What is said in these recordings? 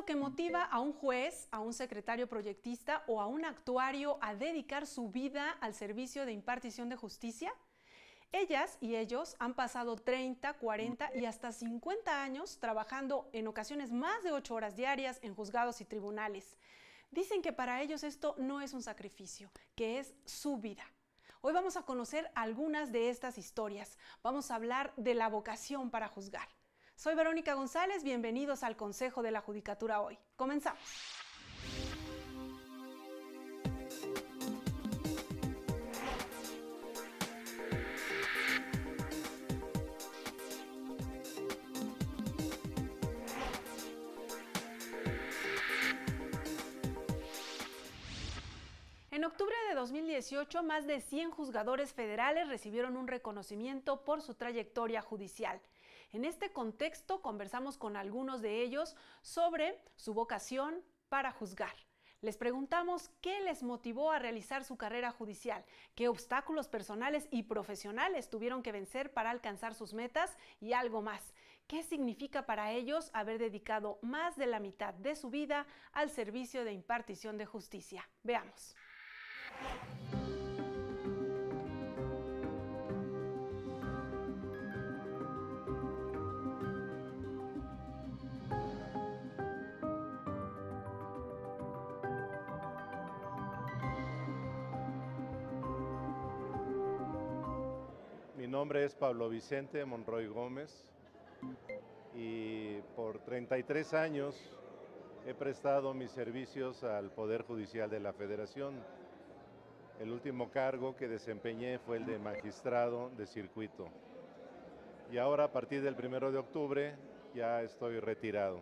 lo que motiva a un juez, a un secretario proyectista o a un actuario a dedicar su vida al servicio de impartición de justicia? Ellas y ellos han pasado 30, 40 y hasta 50 años trabajando en ocasiones más de 8 horas diarias en juzgados y tribunales. Dicen que para ellos esto no es un sacrificio, que es su vida. Hoy vamos a conocer algunas de estas historias. Vamos a hablar de la vocación para juzgar. Soy Verónica González, bienvenidos al Consejo de la Judicatura hoy. Comenzamos. En octubre de 2018, más de 100 juzgadores federales recibieron un reconocimiento por su trayectoria judicial. En este contexto, conversamos con algunos de ellos sobre su vocación para juzgar. Les preguntamos qué les motivó a realizar su carrera judicial, qué obstáculos personales y profesionales tuvieron que vencer para alcanzar sus metas y algo más. ¿Qué significa para ellos haber dedicado más de la mitad de su vida al servicio de impartición de justicia? Veamos. Mi nombre es Pablo Vicente Monroy Gómez y por 33 años he prestado mis servicios al Poder Judicial de la Federación. El último cargo que desempeñé fue el de magistrado de circuito. Y ahora, a partir del 1 de octubre, ya estoy retirado.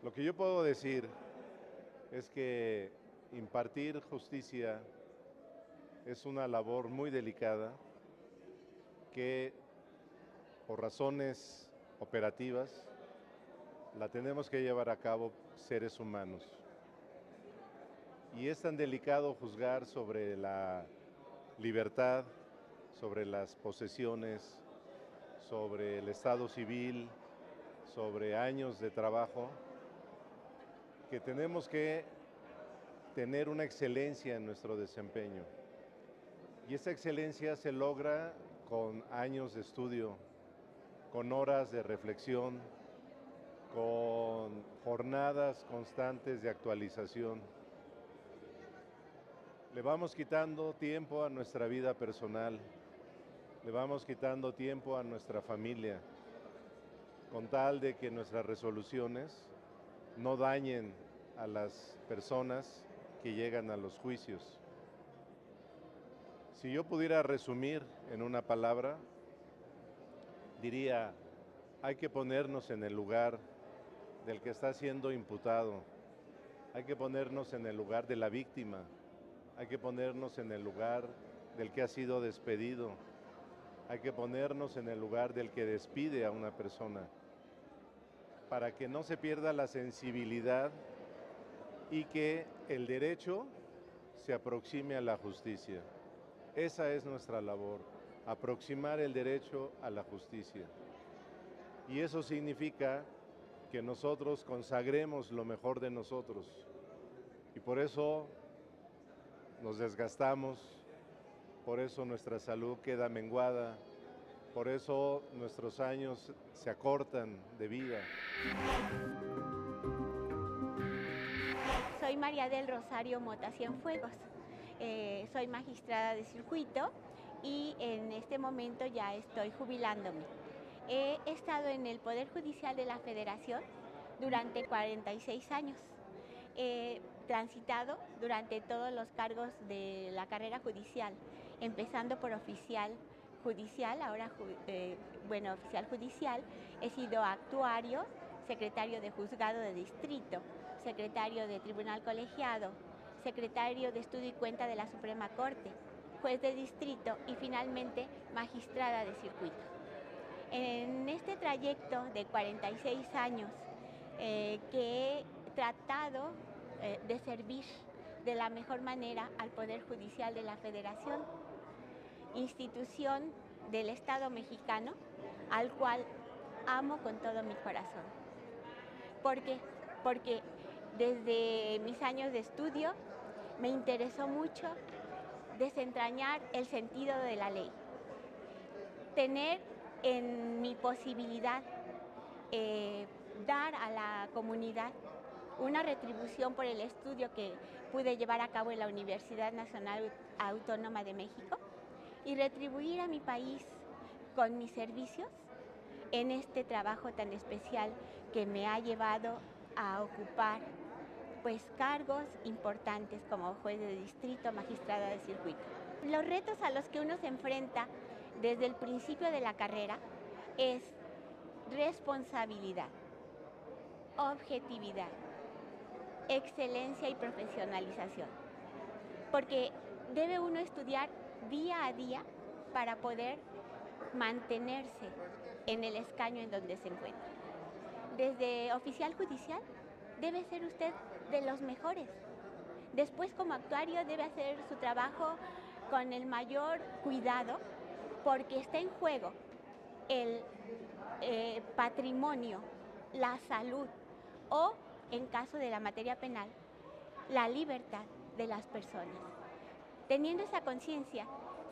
Lo que yo puedo decir es que impartir justicia es una labor muy delicada que, por razones operativas, la tenemos que llevar a cabo seres humanos. Y es tan delicado juzgar sobre la libertad, sobre las posesiones, sobre el estado civil, sobre años de trabajo, que tenemos que tener una excelencia en nuestro desempeño. Y esa excelencia se logra con años de estudio, con horas de reflexión, con jornadas constantes de actualización. Le vamos quitando tiempo a nuestra vida personal, le vamos quitando tiempo a nuestra familia, con tal de que nuestras resoluciones no dañen a las personas que llegan a los juicios. Si yo pudiera resumir en una palabra, diría: hay que ponernos en el lugar del que está siendo imputado, hay que ponernos en el lugar de la víctima, hay que ponernos en el lugar del que ha sido despedido, hay que ponernos en el lugar del que despide a una persona, para que no se pierda la sensibilidad y que el derecho se aproxime a la justicia. Esa es nuestra labor, aproximar el derecho a la justicia. Y eso significa que nosotros consagremos lo mejor de nosotros. Y por eso nos desgastamos, por eso nuestra salud queda menguada, por eso nuestros años se acortan de vida. Soy María del Rosario Mota Cienfuegos. Soy magistrada de circuito y en este momento ya estoy jubilándome. He estado en el Poder Judicial de la Federación durante 46 años. He transitado durante todos los cargos de la carrera judicial, empezando por oficial judicial, ahora oficial judicial. He sido actuario, secretario de juzgado de distrito, secretario de tribunal colegiado, secretario de estudio y cuenta de la Suprema Corte, juez de distrito y finalmente magistrada de circuito. En este trayecto de 46 años que he tratado de servir de la mejor manera al Poder Judicial de la Federación, institución del Estado mexicano, al cual amo con todo mi corazón. ¿Por qué? Porque desde mis años de estudio me interesó mucho desentrañar el sentido de la ley. Tener en mi posibilidad dar a la comunidad una retribución por el estudio que pude llevar a cabo en la Universidad Nacional Autónoma de México y retribuir a mi país con mis servicios en este trabajo tan especial que me ha llevado a ocupar pues cargos importantes como juez de distrito, magistrada de circuito. Los retos a los que uno se enfrenta desde el principio de la carrera es responsabilidad, objetividad, excelencia y profesionalización, porque debe uno estudiar día a día para poder mantenerse en el escaño en donde se encuentra. Desde oficial judicial debe ser usted de los mejores. Después, como actuario, debe hacer su trabajo con el mayor cuidado porque está en juego el patrimonio, la salud o, en caso de la materia penal, la libertad de las personas. Teniendo esa conciencia,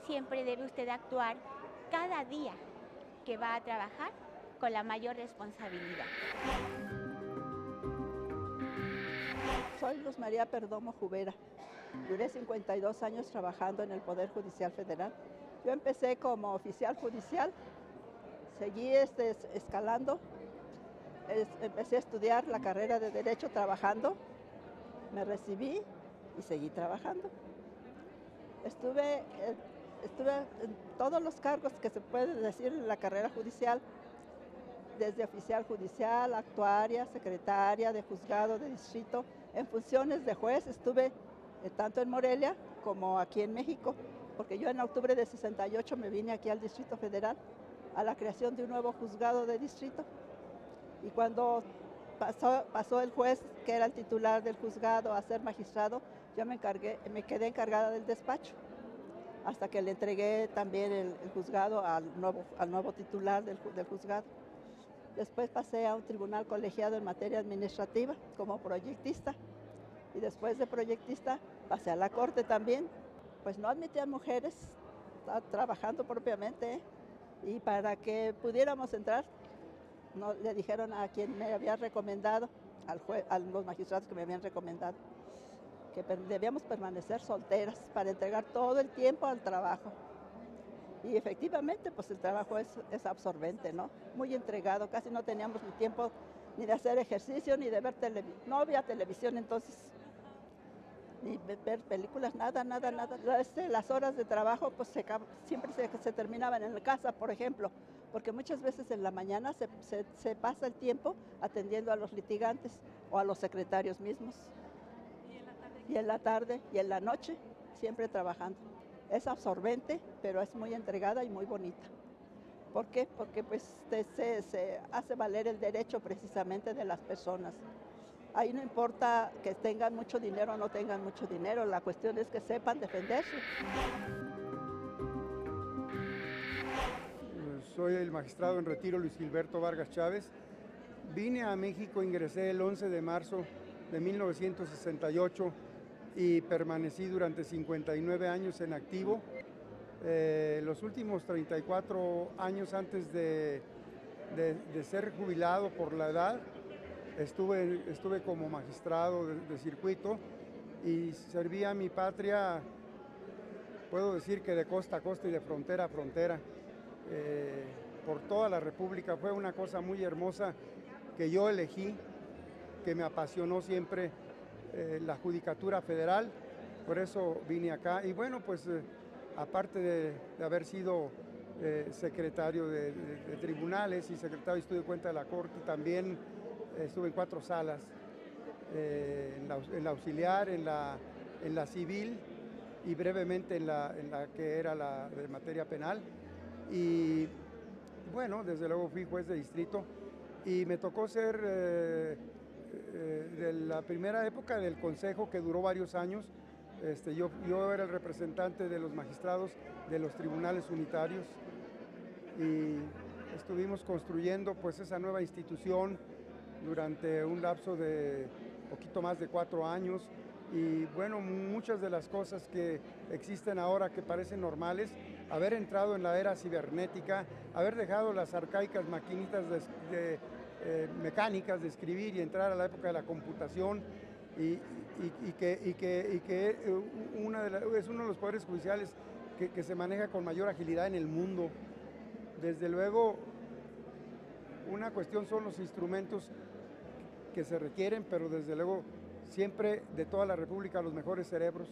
siempre debe usted actuar cada día que va a trabajar con la mayor responsabilidad. Soy Luz María Perdomo Jubera. Duré 52 años trabajando en el Poder Judicial Federal. Yo empecé como oficial judicial, seguí escalando, empecé a estudiar la carrera de Derecho trabajando, me recibí y seguí trabajando. Estuve en todos los cargos que se puede decir en la carrera judicial, desde oficial judicial, actuaria, secretaria de juzgado de distrito. En funciones de juez estuve tanto en Morelia como aquí en México, porque yo en octubre de 68 me vine aquí al Distrito Federal a la creación de un nuevo juzgado de distrito. Y cuando pasó el juez, que era el titular del juzgado, a ser magistrado, yo me quedé encargada del despacho, hasta que le entregué también el juzgado al nuevo titular del juzgado. Después pasé a un tribunal colegiado en materia administrativa como proyectista, y después de proyectista pasé a la corte también. Pues no admitían mujeres trabajando propiamente, y para que pudiéramos entrar, le dijeron a quien me había recomendado, a los magistrados que me habían recomendado, que debíamos permanecer solteras para entregar todo el tiempo al trabajo. Y efectivamente, pues el trabajo es absorbente, ¿no? Muy entregado, casi no teníamos ni tiempo ni de hacer ejercicio, ni de ver televisión. No había televisión entonces, ni ver películas, nada. Las horas de trabajo pues siempre se terminaban en la casa, por ejemplo, porque muchas veces en la mañana se pasa el tiempo atendiendo a los litigantes o a los secretarios mismos. Y en la tarde y en la noche, siempre trabajando. Es absorbente, pero es muy entregada y muy bonita. ¿Por qué? Porque pues, se hace valer el derecho precisamente de las personas. Ahí no importa que tengan mucho dinero o no tengan mucho dinero, la cuestión es que sepan defenderse. Soy el magistrado en retiro Luis Gilberto Vargas Chávez. Vine a México, ingresé el 11 de marzo de 1968 y permanecí durante 59 años en activo. Los últimos 34 años antes de ser jubilado por la edad, estuve como magistrado de circuito y serví a mi patria, puedo decir que de costa a costa y de frontera a frontera, por toda la República. Fue una cosa muy hermosa que yo elegí, que me apasionó siempre la Judicatura Federal, por eso vine acá. Y bueno, pues aparte de haber sido secretario de tribunales y secretario de Estudio de Cuenta de la Corte, también estuve en 4 salas, en la auxiliar, en la civil y brevemente en la que era la de materia penal. Y bueno, desde luego fui juez de distrito y me tocó ser de la primera época del consejo, que duró varios años. Yo era el representante de los magistrados de los tribunales unitarios y estuvimos construyendo pues esa nueva institución durante un lapso de poquito más de 4 años. Y bueno, muchas de las cosas que existen ahora que parecen normales, haber entrado en la era cibernética, haber dejado las arcaicas maquinitas mecánicas de escribir y entrar a la época de la computación, y que es uno de los poderes judiciales que se maneja con mayor agilidad en el mundo. Desde luego, una cuestión son los instrumentos que se requieren, pero desde luego siempre de toda la República los mejores cerebros,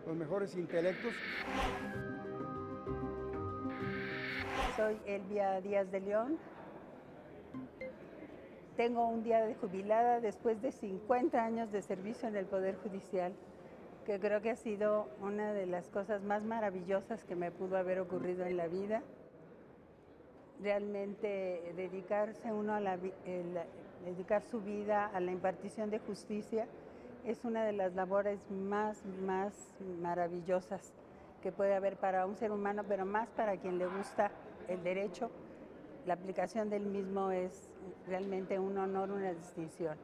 los mejores intelectos. Soy Elvia Díaz de León. Tengo un día de jubilada después de 50 años de servicio en el Poder Judicial, que creo que ha sido una de las cosas más maravillosas que me pudo haber ocurrido en la vida. Realmente dedicarse uno a dedicar su vida a la impartición de justicia es una de las labores más maravillosas que puede haber para un ser humano, pero más para quien le gusta el derecho. La aplicación del mismo es realmente un honor, una distinción.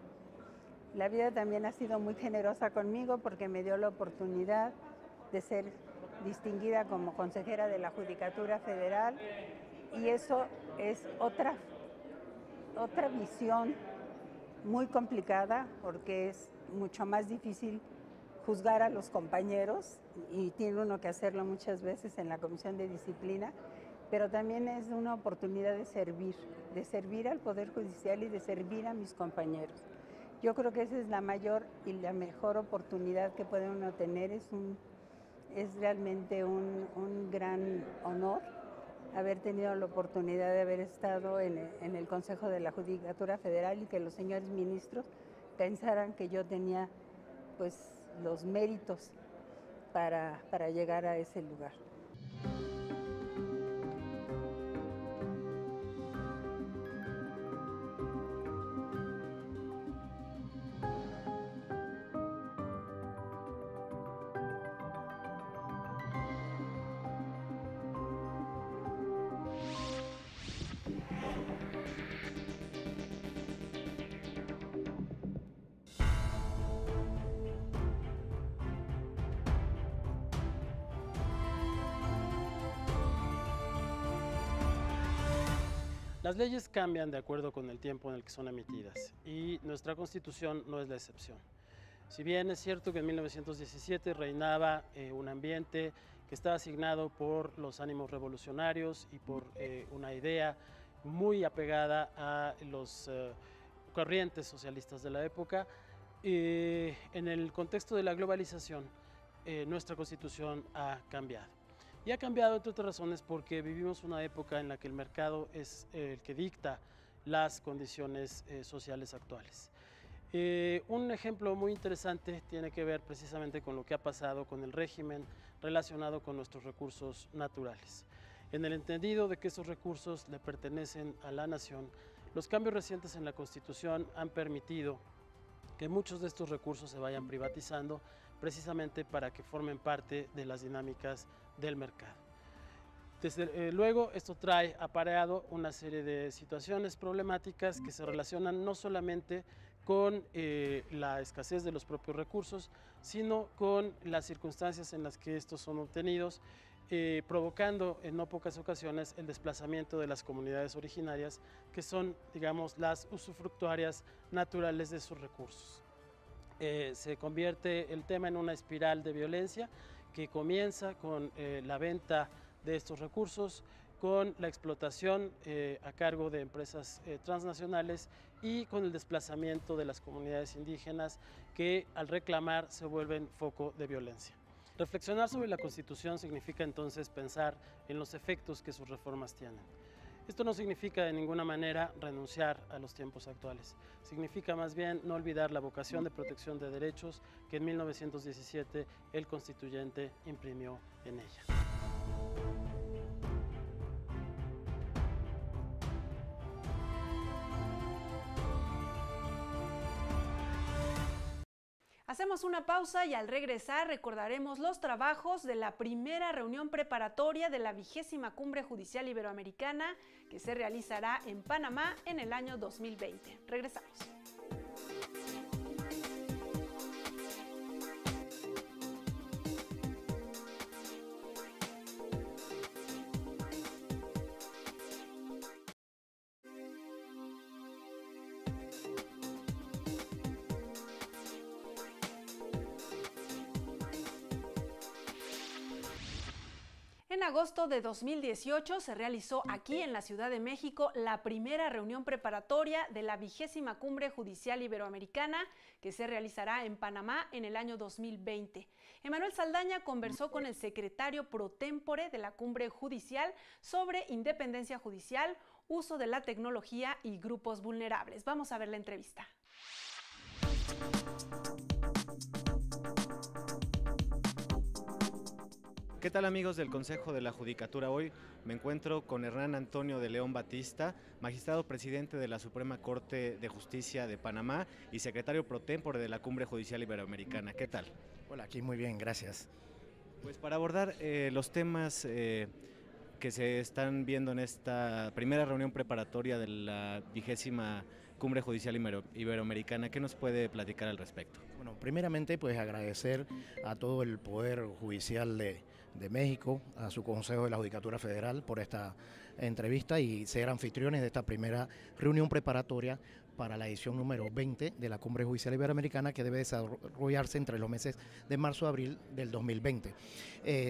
La vida también ha sido muy generosa conmigo porque me dio la oportunidad de ser distinguida como consejera de la Judicatura Federal, y eso es otra visión muy complicada porque es mucho más difícil juzgar a los compañeros y tiene uno que hacerlo muchas veces en la Comisión de Disciplina, pero también es una oportunidad de servir al Poder Judicial y de servir a mis compañeros. Yo creo que esa es la mayor y la mejor oportunidad que puede uno tener. Es realmente un gran honor haber tenido la oportunidad de haber estado en el Consejo de la Judicatura Federal y que los señores ministros pensaran que yo tenía pues los méritos para llegar a ese lugar. Las leyes cambian de acuerdo con el tiempo en el que son emitidas y nuestra Constitución no es la excepción. Si bien es cierto que en 1917 reinaba un ambiente que estaba asignado por los ánimos revolucionarios y por una idea muy apegada a los corrientes socialistas de la época, en el contexto de la globalización nuestra Constitución ha cambiado. Y ha cambiado, entre otras razones, porque vivimos una época en la que el mercado es el que dicta las condiciones sociales actuales. Un ejemplo muy interesante tiene que ver precisamente con lo que ha pasado con el régimen relacionado con nuestros recursos naturales. En el entendido de que esos recursos le pertenecen a la nación, los cambios recientes en la Constitución han permitido que muchos de estos recursos se vayan privatizando precisamente para que formen parte de las dinámicas del mercado. Desde luego, esto trae apareado una serie de situaciones problemáticas que se relacionan no solamente con la escasez de los propios recursos, sino con las circunstancias en las que estos son obtenidos, provocando en no pocas ocasiones el desplazamiento de las comunidades originarias, que son, digamos, las usufructuarias naturales de esos recursos. Se convierte el tema en una espiral de violencia que comienza con la venta de estos recursos, con la explotación a cargo de empresas transnacionales y con el desplazamiento de las comunidades indígenas que al reclamar se vuelven foco de violencia. Reflexionar sobre la Constitución significa entonces pensar en los efectos que sus reformas tienen. Esto no significa de ninguna manera renunciar a los tiempos actuales. Significa más bien no olvidar la vocación de protección de derechos que en 1917 el constituyente imprimió en ella. Hace Hacemos una pausa y al regresar recordaremos los trabajos de la primera reunión preparatoria de la 20ª Cumbre Judicial Iberoamericana que se realizará en Panamá en el año 2020. Regresamos. En agosto de 2018 se realizó aquí en la Ciudad de México la primera reunión preparatoria de la 20ª Cumbre Judicial Iberoamericana que se realizará en Panamá en el año 2020. Emanuel Saldaña conversó con el secretario pro tempore de la Cumbre Judicial sobre independencia judicial, uso de la tecnología y grupos vulnerables. Vamos a ver la entrevista. ¿Qué tal, amigos del Consejo de la Judicatura? Hoy me encuentro con Hernán Antonio de León Batista, magistrado presidente de la Suprema Corte de Justicia de Panamá y secretario pro tempore de la Cumbre Judicial Iberoamericana. ¿Qué tal? Hola, aquí muy bien, gracias. Pues para abordar los temas que se están viendo en esta primera reunión preparatoria de la 20ª Cumbre Judicial Iberoamericana, ¿qué nos puede platicar al respecto? Bueno, primeramente pues agradecer a todo el Poder Judicial de México, a su Consejo de la Judicatura Federal por esta entrevista y ser anfitriones de esta primera reunión preparatoria para la edición número 20 de la Cumbre Judicial Iberoamericana que debe desarrollarse entre los meses de marzo a abril del 2020.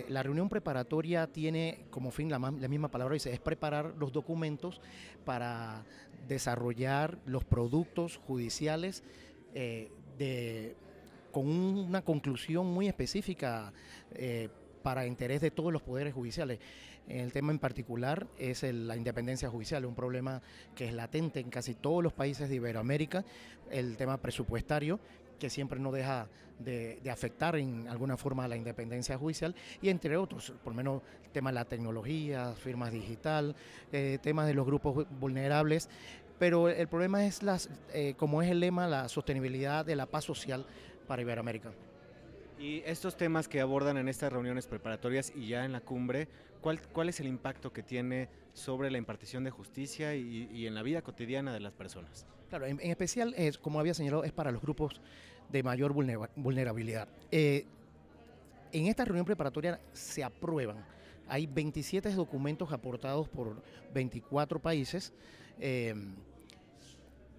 La reunión preparatoria tiene como fin, la misma palabra dice, es preparar los documentos para desarrollar los productos judiciales con una conclusión muy específica para interés de todos los poderes judiciales. El tema en particular es la independencia judicial, un problema que es latente en casi todos los países de Iberoamérica, el tema presupuestario, que siempre no deja de afectar en alguna forma a la independencia judicial, y entre otros, por lo menos el tema de la tecnología, firmas digital, temas de los grupos vulnerables, pero el problema es, como es el lema, la sostenibilidad de la paz social para Iberoamérica. Y estos temas que abordan en estas reuniones preparatorias y ya en la cumbre, ¿cuál es el impacto que tiene sobre la impartición de justicia y en la vida cotidiana de las personas? Claro, en especial, como había señalado, es para los grupos de mayor vulnerabilidad. En esta reunión preparatoria se aprueban, hay 27 documentos aportados por 24 países,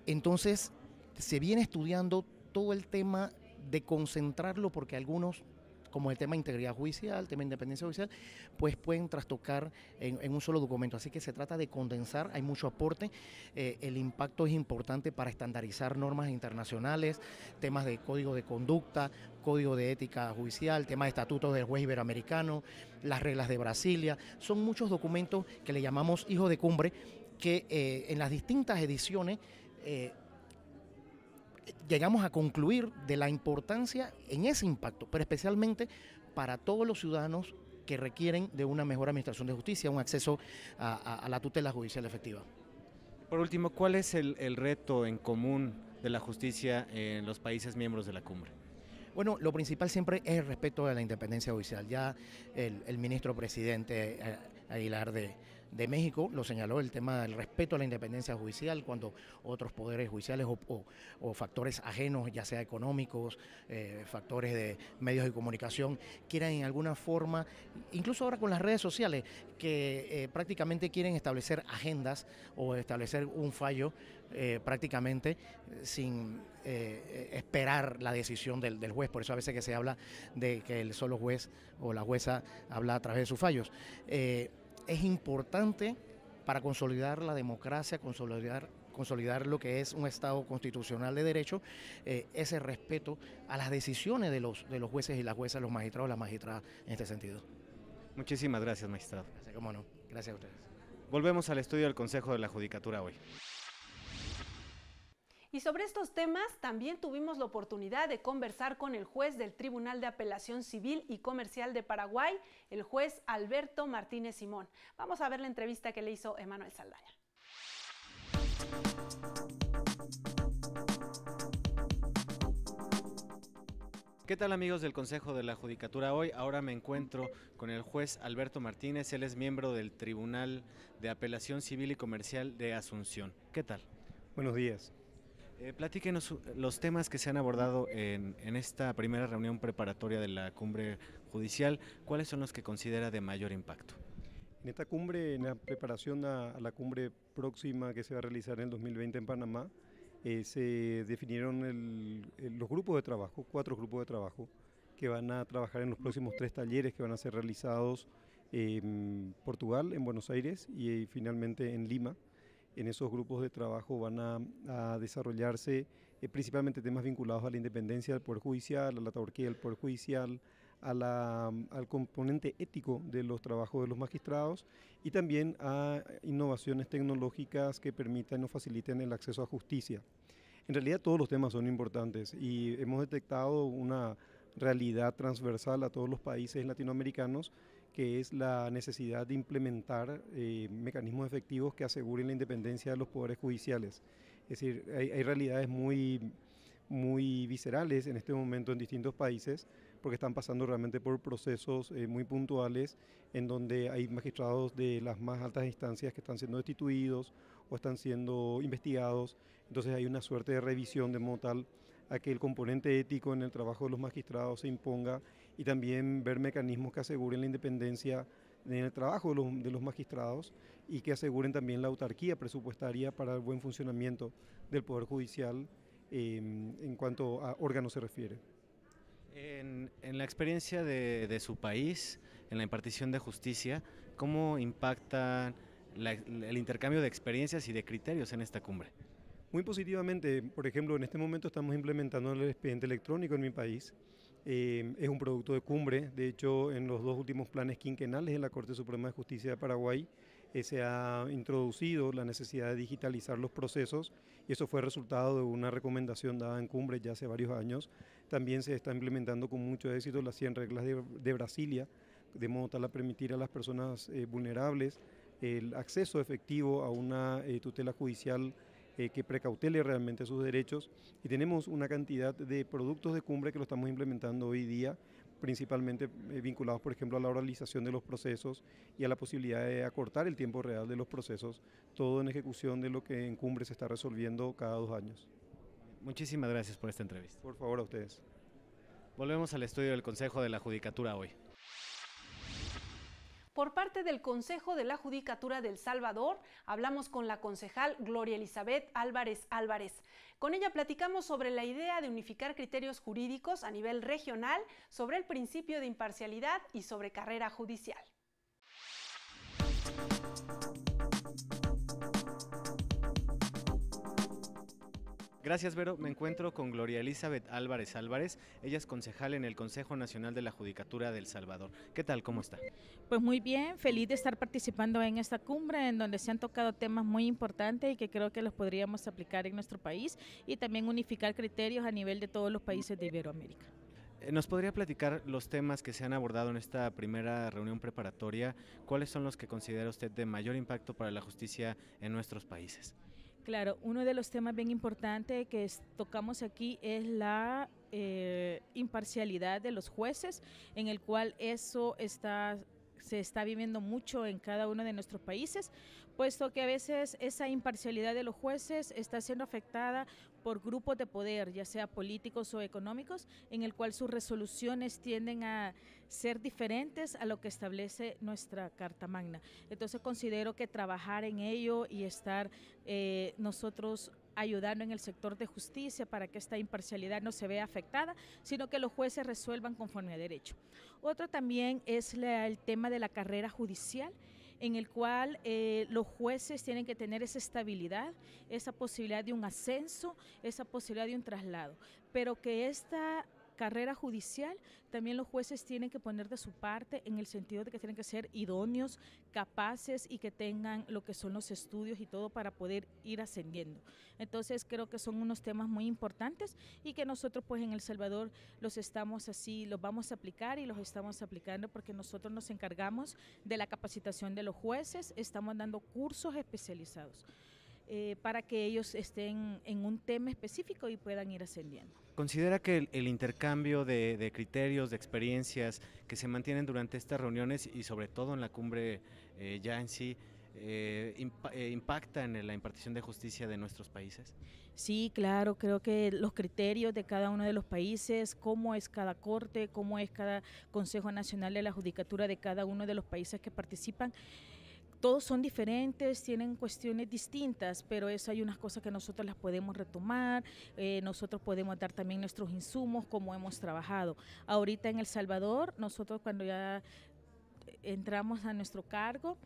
entonces se viene estudiando todo el tema de concentrarlo porque algunos, como el tema de integridad judicial, el tema de independencia judicial, pues pueden trastocar en un solo documento. Así que se trata de condensar, hay mucho aporte, el impacto es importante para estandarizar normas internacionales, temas de código de conducta, código de ética judicial, temas de estatutos del juez iberoamericano, las reglas de Brasilia. Son muchos documentos que le llamamos hijos de cumbre que en las distintas ediciones llegamos a concluir de la importancia en ese impacto, pero especialmente para todos los ciudadanos que requieren de una mejor administración de justicia, un acceso a la tutela judicial efectiva. Por último, ¿cuál es el reto en común de la justicia en los países miembros de la cumbre? Bueno, lo principal siempre es el respeto a la independencia judicial. Ya el ministro presidente Aguilar de México lo señaló, el tema del respeto a la independencia judicial cuando otros poderes judiciales o factores ajenos, ya sea económicos, factores de medios de comunicación, quieran en alguna forma, incluso ahora con las redes sociales, que prácticamente quieren establecer agendas o establecer un fallo prácticamente sin esperar la decisión del juez. Por eso a veces que se habla de que el solo juez o la jueza habla a través de sus fallos. Es importante para consolidar la democracia, consolidar lo que es un Estado constitucional de derecho, ese respeto a las decisiones de los jueces y las juezas, los magistrados y las magistradas en este sentido. Muchísimas gracias, magistrado. Gracias, cómo no. Gracias a ustedes. Volvemos al estudio del Consejo de la Judicatura hoy. Y sobre estos temas también tuvimos la oportunidad de conversar con el juez del Tribunal de Apelación Civil y Comercial de Paraguay, el juez Alberto Martínez Simón. Vamos a ver la entrevista que le hizo Emanuel Saldaña. ¿Qué tal, amigos del Consejo de la Judicatura? Hoy ahora me encuentro con el juez Alberto Martínez. Él es miembro del Tribunal de Apelación Civil y Comercial de Asunción. ¿Qué tal? Buenos días. Platíquenos los temas que se han abordado en esta primera reunión preparatoria de la cumbre judicial. ¿Cuáles son los que considera de mayor impacto? En esta cumbre, en la preparación a la cumbre próxima que se va a realizar en el 2020 en Panamá, se definieron los grupos de trabajo, 4 grupos de trabajo, que van a trabajar en los próximos 3 talleres que van a ser realizados en Portugal, en Buenos Aires y finalmente en Lima. En esos grupos de trabajo van a desarrollarse principalmente temas vinculados a la independencia del Poder Judicial, a la taurquía del Poder Judicial, al componente ético de los trabajos de los magistrados y también a innovaciones tecnológicas que permitan o faciliten el acceso a justicia. En realidad todos los temas son importantes y hemos detectado una realidad transversal a todos los países latinoamericanos, que es la necesidad de implementar mecanismos efectivos que aseguren la independencia de los poderes judiciales. Es decir, hay realidades muy viscerales en este momento en distintos países, porque están pasando realmente por procesos muy puntuales en donde hay magistrados de las más altas instancias que están siendo destituidos o están siendo investigados. Entonces hay una suerte de revisión de modo tal a que el componente ético en el trabajo de los magistrados se imponga y también ver mecanismos que aseguren la independencia en el trabajo de los magistrados y que aseguren también la autarquía presupuestaria para el buen funcionamiento del Poder Judicial en cuanto a órganos se refiere. En la experiencia de su país, en la impartición de justicia, ¿cómo impacta el intercambio de experiencias y de criterios en esta cumbre? Muy positivamente. Por ejemplo, en este momento estamos implementando el expediente electrónico en mi país. Es un producto de cumbre. De hecho, en los 2 últimos planes quinquenales de la Corte Suprema de Justicia de Paraguay se ha introducido la necesidad de digitalizar los procesos y eso fue resultado de una recomendación dada en cumbre ya hace varios años. También se está implementando con mucho éxito las 100 reglas de Brasilia, de modo tal a permitir a las personas vulnerables el acceso efectivo a una tutela judicial que precautele realmente sus derechos, y tenemos una cantidad de productos de cumbre que lo estamos implementando hoy día, principalmente vinculados, por ejemplo, a la oralización de los procesos y a la posibilidad de acortar el tiempo real de los procesos, todo en ejecución de lo que en cumbre se está resolviendo cada 2 años. Muchísimas gracias por esta entrevista. Por favor, a ustedes. Volvemos al estudio del Consejo de la Judicatura hoy. Por parte del Consejo de la Judicatura de El Salvador, hablamos con la concejal Gloria Elizabeth Álvarez Álvarez. Con ella platicamos sobre la idea de unificar criterios jurídicos a nivel regional, sobre el principio de imparcialidad y sobre carrera judicial. Gracias, Vero. Me encuentro con Gloria Elizabeth Álvarez Álvarez. Ella es concejal en el Consejo Nacional de la Judicatura de El Salvador. ¿Qué tal? ¿Cómo está? Pues muy bien, feliz de estar participando en esta cumbre en donde se han tocado temas muy importantes y que creo que los podríamos aplicar en nuestro país y también unificar criterios a nivel de todos los países de Iberoamérica. ¿Nos podría platicar los temas que se han abordado en esta primera reunión preparatoria? ¿Cuáles son los que considera usted de mayor impacto para la justicia en nuestros países? Claro, uno de los temas bien importantes que tocamos aquí es la imparcialidad de los jueces, en el cual eso se está viviendo mucho en cada uno de nuestros países, puesto que a veces esa imparcialidad de los jueces está siendo afectada por grupos de poder, ya sea políticos o económicos, en el cual sus resoluciones tienden a ser diferentes a lo que establece nuestra Carta Magna. Entonces considero que trabajar en ello y estar nosotros ayudando en el sector de justicia para que esta imparcialidad no se vea afectada, sino que los jueces resuelvan conforme a derecho. Otro también es el tema de la carrera judicial, en el cual los jueces tienen que tener esa estabilidad, esa posibilidad de un ascenso, esa posibilidad de un traslado, pero que esta carrera judicial también los jueces tienen que poner de su parte en el sentido de que tienen que ser idóneos, capaces y que tengan lo que son los estudios y todo para poder ir ascendiendo. Entonces creo que son unos temas muy importantes y que nosotros pues en El Salvador los vamos a aplicar y los estamos aplicando porque nosotros nos encargamos de la capacitación de los jueces, estamos dando cursos especializados. para que ellos estén en un tema específico y puedan ir ascendiendo. ¿Considera que el intercambio de criterios, de experiencias que se mantienen durante estas reuniones y sobre todo en la cumbre ya en sí, impacta en la impartición de justicia de nuestros países? Sí, claro, creo que los criterios de cada uno de los países, cómo es cada corte, cómo es cada Consejo Nacional de la Judicatura de cada uno de los países que participan, todos son diferentes, tienen cuestiones distintas, pero eso hay unas cosas que nosotros las podemos retomar, nosotros podemos dar también nuestros insumos, como hemos trabajado. Ahorita en El Salvador, nosotros cuando ya entramos a nuestro cargo,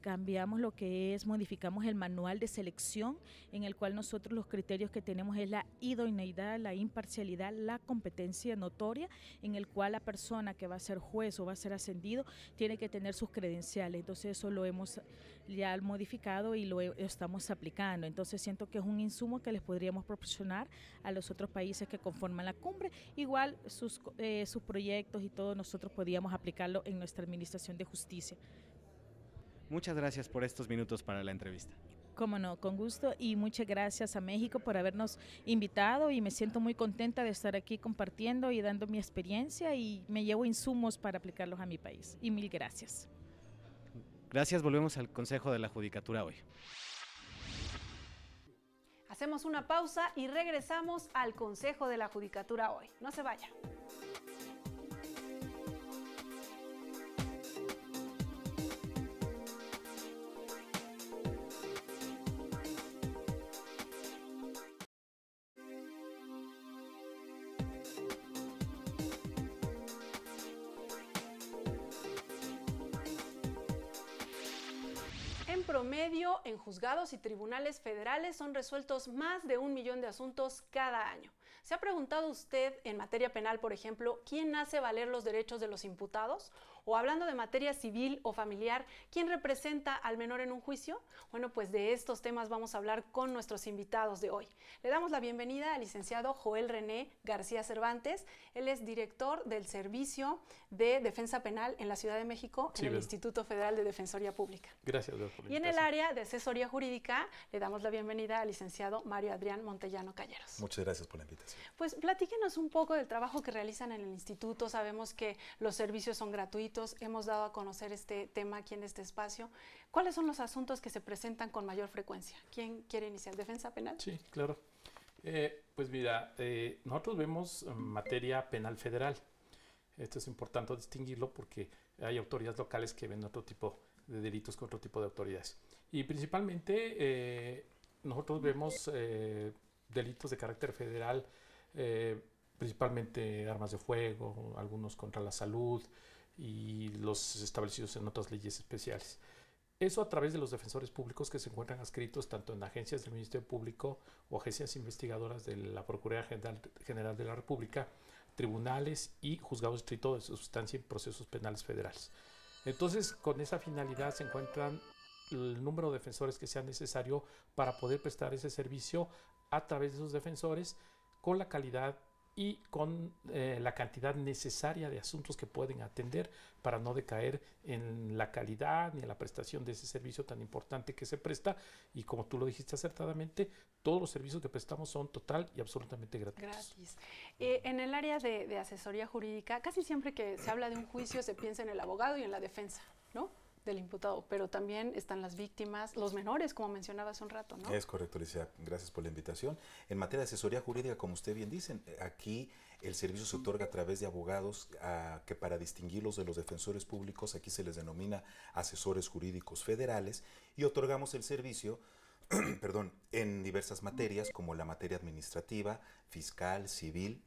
cambiamos lo que es, modificamos el manual de selección, en el cual nosotros los criterios que tenemos es la idoneidad, la imparcialidad, la competencia notoria, en el cual la persona que va a ser juez o va a ser ascendido tiene que tener sus credenciales. Entonces eso lo hemos ya modificado y lo estamos aplicando. Entonces siento que es un insumo que les podríamos proporcionar a los otros países que conforman la cumbre. Igual sus proyectos y todo nosotros podíamos aplicarlo en nuestra administración de justicia. Muchas gracias por estos minutos para la entrevista. Cómo no, con gusto, y muchas gracias a México por habernos invitado, y me siento muy contenta de estar aquí compartiendo y dando mi experiencia, y me llevo insumos para aplicarlos a mi país. Y mil gracias. Gracias, volvemos al Consejo de la Judicatura hoy. Hacemos una pausa y regresamos al Consejo de la Judicatura hoy. No se vaya. En promedio, en juzgados y tribunales federales son resueltos más de 1 millón de asuntos cada año. ¿Se ha preguntado usted, en materia penal, por ejemplo, quién hace valer los derechos de los imputados? O hablando de materia civil o familiar, ¿quién representa al menor en un juicio? Bueno, pues de estos temas vamos a hablar con nuestros invitados de hoy. Le damos la bienvenida al licenciado Joel René García Cervantes. Él es director del Servicio de Defensa Penal en la Ciudad de México, en el Instituto Federal de Defensoría Pública. Gracias, doctor. Y en el área de asesoría jurídica le damos la bienvenida al licenciado Mario Adrián Montellano Calleros. Muchas gracias por la invitación. Pues platíquenos un poco del trabajo que realizan en el instituto. Sabemos que los servicios son gratuitos, hemos dado a conocer este tema aquí en este espacio. ¿Cuáles son los asuntos que se presentan con mayor frecuencia? ¿Quién quiere iniciar? ¿Defensa penal? Sí, claro. Pues mira, nosotros vemos materia penal federal. Esto es importante distinguirlo porque hay autoridades locales que ven otro tipo de delitos con otro tipo de autoridades. Y principalmente nosotros vemos delitos de carácter federal, principalmente armas de fuego, algunos contra la salud y los establecidos en otras leyes especiales. Eso a través de los defensores públicos que se encuentran adscritos tanto en agencias del Ministerio Público o agencias investigadoras de la Procuraduría General de la República, tribunales y juzgados distrito de sustancia en procesos penales federales. Entonces, con esa finalidad se encuentran el número de defensores que sea necesario para poder prestar ese servicio a través de esos defensores con la calidad y con la cantidad necesaria de asuntos que pueden atender para no decaer en la calidad ni en la prestación de ese servicio tan importante que se presta. Y como tú lo dijiste acertadamente, todos los servicios que prestamos son total y absolutamente gratuitos. Gratis. En el área de asesoría jurídica, casi siempre que se habla de un juicio se piensa en el abogado y en la defensa, ¿no?, del imputado, pero también están las víctimas, los menores, como mencionaba hace un rato, ¿no? Es correcto, Alicia. Gracias por la invitación. En materia de asesoría jurídica, como usted bien dice, aquí el servicio se otorga a través de abogados que para distinguirlos de los defensores públicos, aquí se les denomina asesores jurídicos federales, y otorgamos el servicio perdón, en diversas materias como la materia administrativa, fiscal, civil,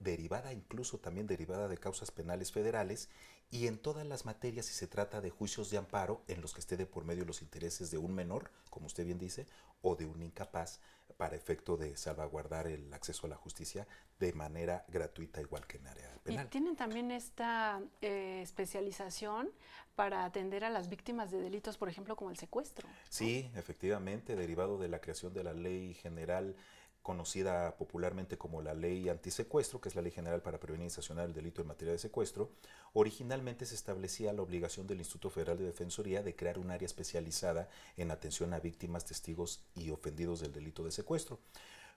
incluso también derivada de causas penales federales, y en todas las materias si se trata de juicios de amparo en los que esté de por medio los intereses de un menor, como usted bien dice, o de un incapaz, para efecto de salvaguardar el acceso a la justicia de manera gratuita, igual que en área penal. Y tienen también esta especialización para atender a las víctimas de delitos, por ejemplo, como el secuestro, ¿no? Sí, efectivamente, derivado de la creación de la Ley General conocida popularmente como la Ley Antisecuestro, que es la Ley General para Prevenir y Sancionar el Delito en materia de secuestro, originalmente se establecía la obligación del Instituto Federal de Defensoría de crear un área especializada en atención a víctimas, testigos y ofendidos del delito de secuestro.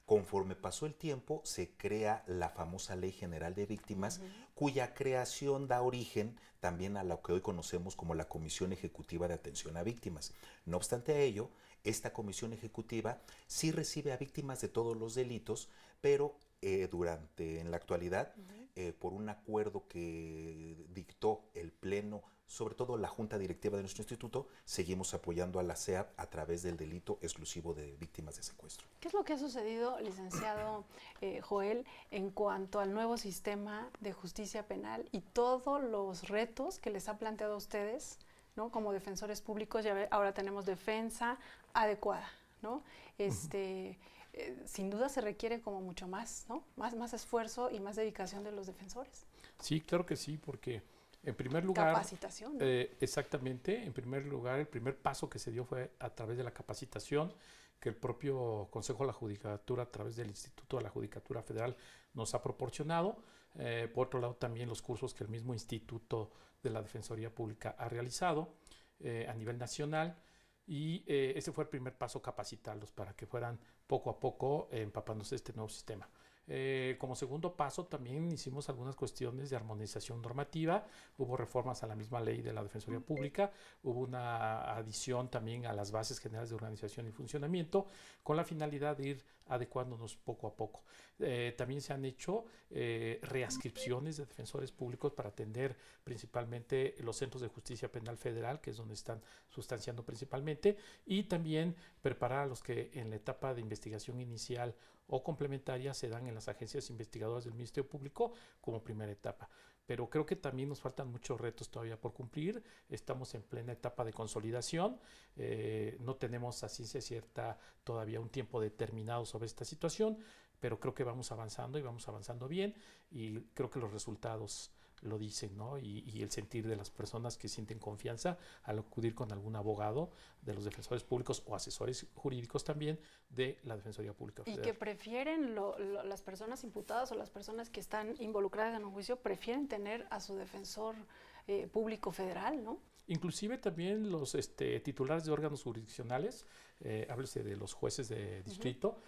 Conforme pasó el tiempo, se crea la famosa Ley General de Víctimas, cuya creación da origen también a lo que hoy conocemos como la Comisión Ejecutiva de Atención a Víctimas. No obstante a ello, esta Comisión Ejecutiva sí recibe a víctimas de todos los delitos, pero en la actualidad, por un acuerdo que dictó el Pleno, sobre todo la Junta Directiva de nuestro instituto, seguimos apoyando a la SEAP a través del delito exclusivo de víctimas de secuestro. ¿Qué es lo que ha sucedido, licenciado Joel, en cuanto al nuevo sistema de justicia penal y todos los retos que les ha planteado a ustedes, ¿no? Como defensores públicos? Ahora tenemos defensa adecuada, ¿no? Sin duda se requiere como mucho más, ¿no? Más esfuerzo y más dedicación de los defensores. Sí, claro que sí, porque en primer lugar, capacitación, ¿no? Exactamente, en primer lugar, el primer paso que se dio fue a través de la capacitación que el propio Consejo de la Judicatura, a través del Instituto de la Judicatura Federal, nos ha proporcionado. Por otro lado, también los cursos que el mismo Instituto de la Defensoría Pública ha realizado a nivel nacional. Y ese fue el primer paso, capacitarlos para que fueran poco a poco empapándose este nuevo sistema. Como segundo paso, también hicimos algunas cuestiones de armonización normativa. Hubo reformas a la misma ley de la Defensoría Pública, hubo una adición también a las bases generales de organización y funcionamiento, con la finalidad de ir adecuándonos poco a poco. También se han hecho readscripciones de defensores públicos para atender principalmente los centros de justicia penal federal, que es donde están sustanciando principalmente, y también preparar a los que en la etapa de investigación inicial o complementaria se dan en las agencias investigadoras del Ministerio Público como primera etapa. Pero creo que también nos faltan muchos retos todavía por cumplir. Estamos en plena etapa de consolidación. No tenemos a ciencia cierta todavía un tiempo determinado sobre esta situación, pero creo que vamos avanzando y vamos avanzando bien, y creo que los resultados lo dicen, ¿no? Y el sentir de las personas que sienten confianza al acudir con algún abogado de los defensores públicos o asesores jurídicos también de la Defensoría Pública Federal. Y que prefieren, las personas imputadas o las personas que están involucradas en un juicio, prefieren tener a su defensor público federal, ¿no? Inclusive también los titulares de órganos jurisdiccionales, háblese de los jueces de distrito,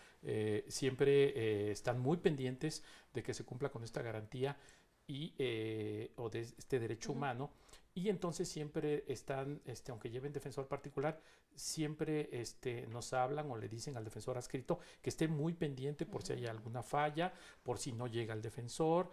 siempre están muy pendientes de que se cumpla con esta garantía o de este derecho humano, y entonces siempre están, aunque lleven defensor particular, siempre nos hablan o le dicen al defensor adscrito que esté muy pendiente por si hay alguna falla, por si no llega el defensor,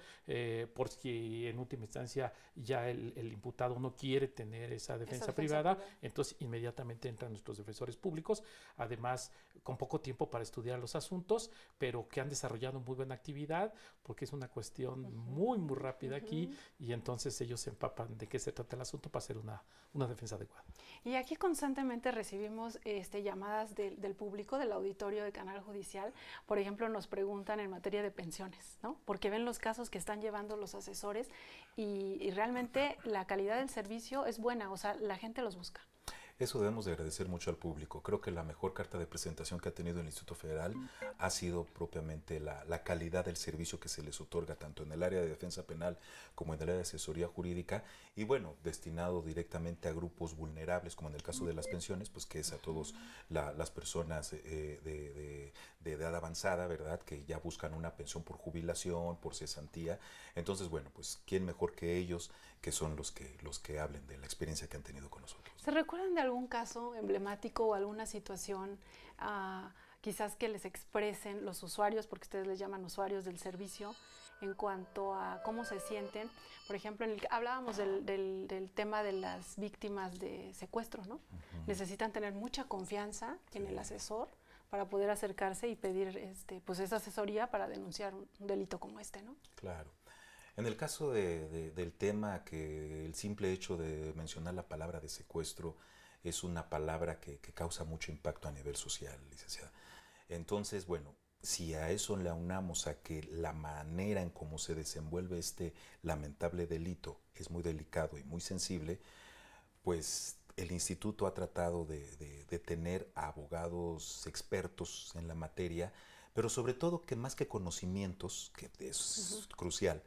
por si en última instancia ya el imputado no quiere tener esa defensa privada, entonces inmediatamente entran nuestros defensores públicos, además con poco tiempo para estudiar los asuntos, pero que han desarrollado muy buena actividad, porque es una cuestión muy rápida aquí, y entonces ellos se empapan de qué se trata el asunto para hacer una defensa adecuada. Y aquí constantemente recibimos llamadas del público, del auditorio de Canal Judicial. Por ejemplo, nos preguntan en materia de pensiones, ¿no? Porque ven los casos que están llevando los asesores y realmente la calidad del servicio es buena, o sea, la gente los busca. Eso debemos de agradecer mucho al público. Creo que la mejor carta de presentación que ha tenido el Instituto Federal ha sido propiamente la calidad del servicio que se les otorga, tanto en el área de defensa penal como en el área de asesoría jurídica, y bueno, destinado directamente a grupos vulnerables, como en el caso de las pensiones, pues que es a todos las personas de edad avanzada, ¿verdad?, que ya buscan una pensión por jubilación, por cesantía. Entonces, bueno, pues quién mejor que ellos, que son los que hablen de la experiencia que han tenido con nosotros. ¿Se recuerdan de algún caso emblemático o alguna situación quizás que les expresen los usuarios, porque ustedes les llaman usuarios del servicio, en cuanto a cómo se sienten? Por ejemplo, hablábamos del tema de las víctimas de secuestro, ¿no? Necesitan tener mucha confianza en el asesor para poder acercarse y pedir pues esa asesoría para denunciar un delito como este, ¿no? Claro. En el caso del tema, que el simple hecho de mencionar la palabra de secuestro es una palabra que causa mucho impacto a nivel social, licenciada. Entonces, bueno, si a eso le aunamos a que la manera en cómo se desenvuelve este lamentable delito es muy delicado y muy sensible, pues el instituto ha tratado de tener abogados expertos en la materia pero sobre todo que más que conocimientos, que es crucial,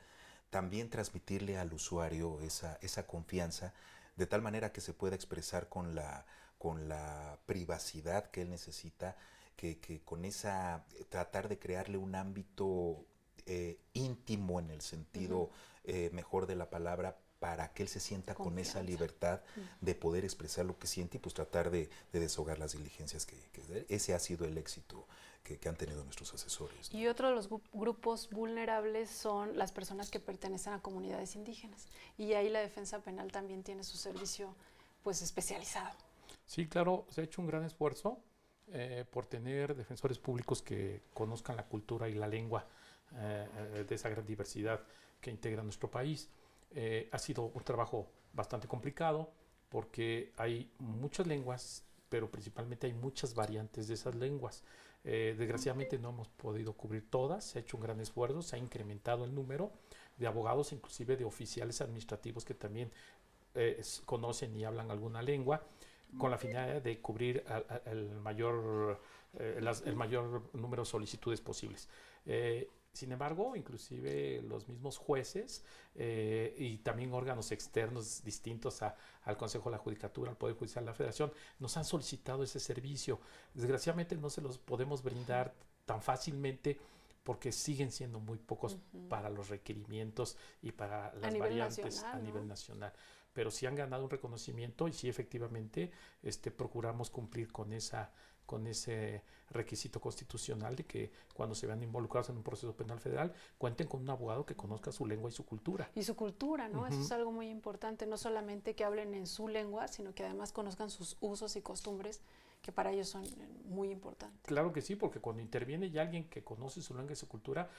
también transmitirle al usuario esa confianza, de tal manera que se pueda expresar con la privacidad que él necesita, que con tratar de crearle un ámbito íntimo en el sentido mejor de la palabra, para que él se sienta con esa libertad de poder expresar lo que siente y pues tratar de desahogar las diligencias que ese ha sido el éxito que han tenido nuestros asesores, ¿no? Y otro de los grupos vulnerables son las personas que pertenecen a comunidades indígenas. Y ahí la defensa penal también tiene su servicio pues especializado. Sí, claro, se ha hecho un gran esfuerzo por tener defensores públicos que conozcan la cultura y la lengua de esa gran diversidad que integra nuestro país. Ha sido un trabajo bastante complicado porque hay muchas lenguas, pero principalmente hay muchas variantes de esas lenguas. Desgraciadamente no hemos podido cubrir todas, se ha hecho un gran esfuerzo, se ha incrementado el número de abogados, inclusive de oficiales administrativos que también conocen y hablan alguna lengua, con la finalidad de cubrir el mayor número de solicitudes posibles. Sin embargo, inclusive los mismos jueces y también órganos externos distintos al Consejo de la Judicatura, al Poder Judicial de la Federación, nos han solicitado ese servicio. Desgraciadamente no se los podemos brindar tan fácilmente porque siguen siendo muy pocos para los requerimientos y para las variantes a nivel nacional. Pero sí han ganado un reconocimiento y sí efectivamente procuramos cumplir con ese requisito constitucional de que cuando se vean involucrados en un proceso penal federal cuenten con un abogado que conozca su lengua y su cultura. Y su cultura, ¿no? Eso es algo muy importante, no solamente que hablen en su lengua, sino que además conozcan sus usos y costumbres, que para ellos son muy importantes. Claro que sí, porque cuando interviene ya alguien que conoce su lengua y su cultura,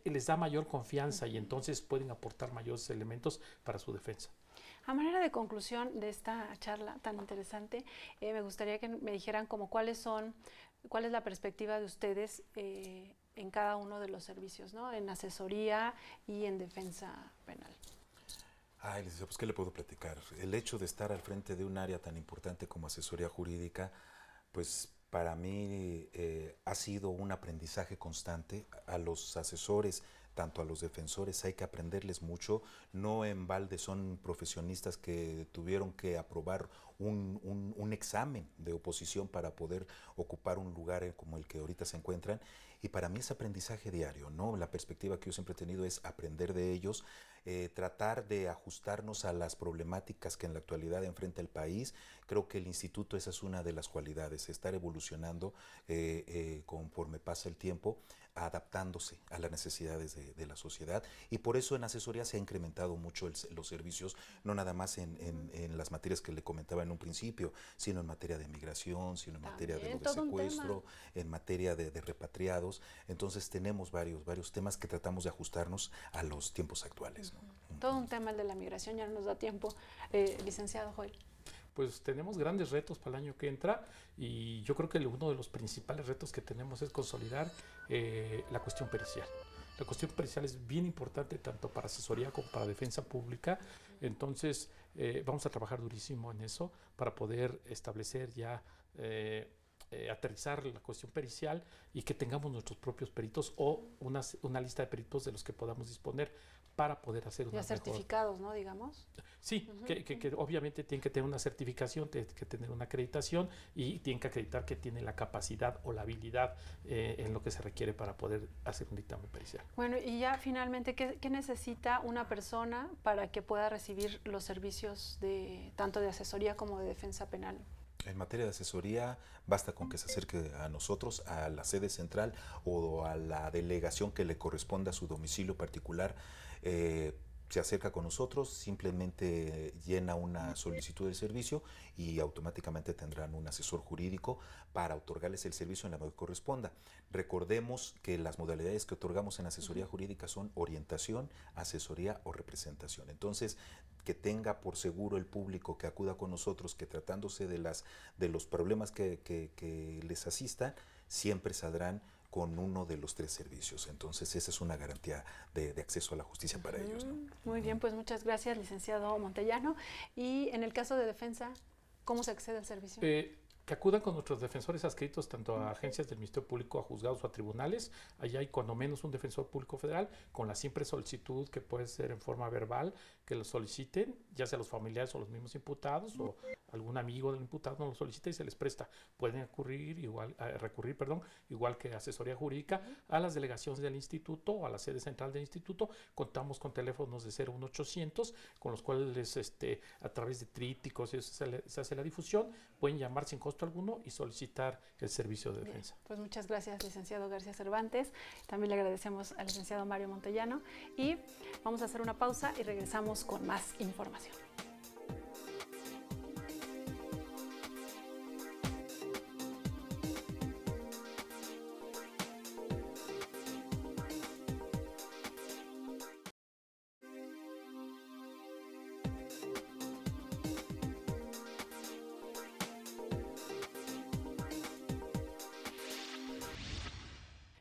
les da mayor confianza y entonces pueden aportar mayores elementos para su defensa. A manera de conclusión de esta charla tan interesante, me gustaría que me dijeran como cuál es la perspectiva de ustedes en cada uno de los servicios, ¿no? En asesoría y en defensa penal. Ay, licenciado, pues ¿qué le puedo platicar? El hecho de estar al frente de un área tan importante como asesoría jurídica, pues para mí ha sido un aprendizaje constante. A los asesores, tanto a los defensores, hay que aprenderles mucho. No en balde son profesionistas que tuvieron que aprobar un examen de oposición para poder ocupar un lugar como el que ahorita se encuentran. Y para mí es aprendizaje diario, ¿no? La perspectiva que yo siempre he tenido es aprender de ellos, tratar de ajustarnos a las problemáticas que en la actualidad enfrenta el país. Creo que el instituto, esa es una de las cualidades, estar evolucionando conforme pasa el tiempo, adaptándose a las necesidades de la sociedad, y por eso en asesoría se ha incrementado mucho los servicios, no nada más en las materias que le comentaba en un principio, sino en materia de migración, sino en materia de secuestro, en materia de repatriados. Entonces tenemos varios temas que tratamos de ajustarnos a los tiempos actuales, ¿no? Todo un tema el de la migración, ya no nos da tiempo. Licenciado Joel. Pues tenemos grandes retos para el año que entra y yo creo que uno de los principales retos que tenemos es consolidar la cuestión pericial. La cuestión pericial es bien importante tanto para asesoría como para defensa pública, entonces vamos a trabajar durísimo en eso para poder establecer ya, aterrizar la cuestión pericial y que tengamos nuestros propios peritos o una lista de peritos de los que podamos disponer para poder hacer una certificados, ¿no? Digamos. Sí, que obviamente tienen que tener una certificación, tienen que tener una acreditación y tienen que acreditar que tienen la capacidad o la habilidad en lo que se requiere para poder hacer un dictamen pericial. Bueno, y ya finalmente, ¿qué necesita una persona para que pueda recibir los servicios tanto de asesoría como de defensa penal? En materia de asesoría, basta con que se acerque a nosotros, a la sede central o a la delegación que le corresponda a su domicilio particular. Se acerca con nosotros, simplemente llena una solicitud de servicio y automáticamente tendrán un asesor jurídico para otorgarles el servicio en la medida que corresponda. Recordemos que las modalidades que otorgamos en asesoría jurídica son orientación, asesoría o representación. Entonces, que tenga por seguro el público que acuda con nosotros que tratándose de los problemas que les asistan, siempre saldrán con uno de los tres servicios. Entonces, esa es una garantía de acceso a la justicia para ellos, ¿no? Muy bien, pues muchas gracias, licenciado Montellano. Y en el caso de defensa, ¿cómo se accede al servicio? que acudan con nuestros defensores adscritos tanto a agencias del Ministerio Público, a juzgados o a tribunales. Allá hay cuando menos un defensor público federal con la simple solicitud, que puede ser en forma verbal, que lo soliciten, ya sea los familiares o los mismos imputados o algún amigo del imputado no lo solicita y se les presta. Pueden recurrir igual que asesoría jurídica a las delegaciones del instituto o a la sede central del instituto. Contamos con teléfonos de 01800 con los cuales a través de trípticos se hace la difusión. Pueden llamar sin costo alguno y solicitar el servicio de defensa. Bien, pues muchas gracias, licenciado García Cervantes. También le agradecemos al licenciado Mario Montellano y vamos a hacer una pausa y regresamos con más información.